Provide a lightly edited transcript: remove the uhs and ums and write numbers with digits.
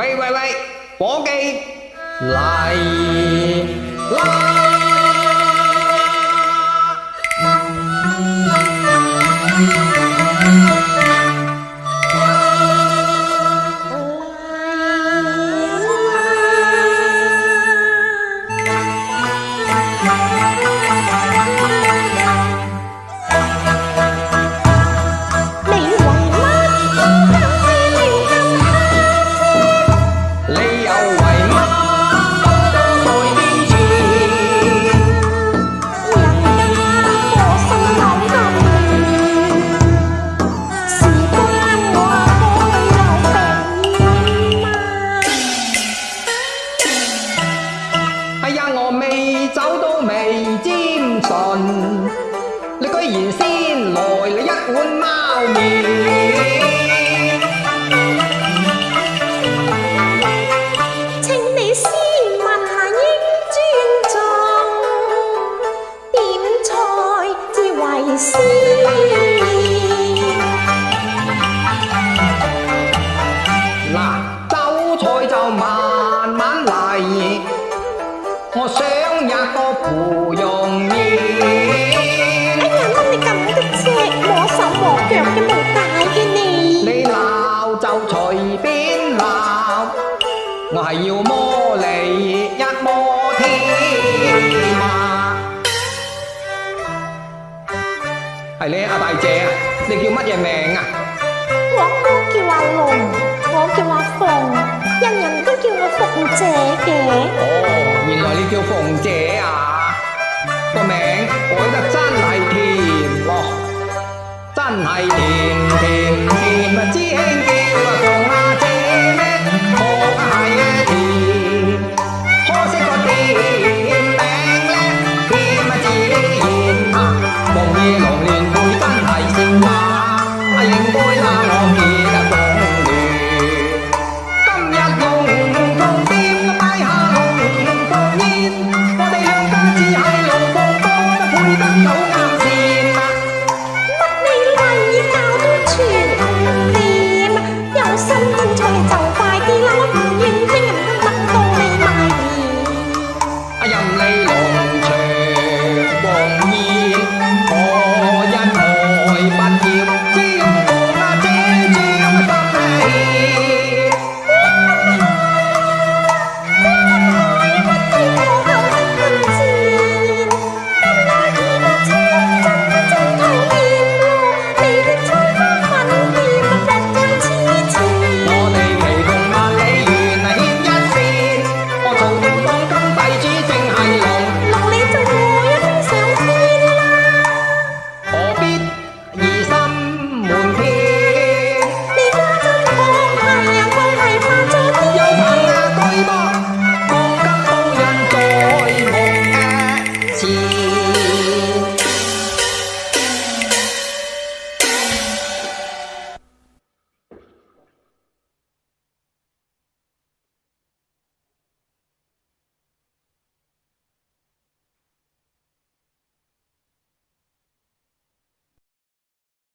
喂喂喂，伙計嚟啦！你居然先來了一碗貓麵，請你斯文應尊重，點菜至為先。嗱，走菜就慢慢嚟，我想吔個芙蓉麵。你咁嘅啫，摸手摸腳嘅冇帶嘅你。你鬧就隨便鬧，我係要摸你一摸添嘛。係你阿大姐啊，你叫乜嘢名啊？我哥叫阿龍，我叫阿鳳，人人都叫我鳳姐嘅。哦，原來你叫鳳姐啊，個名改得真係甜喎，真係甜。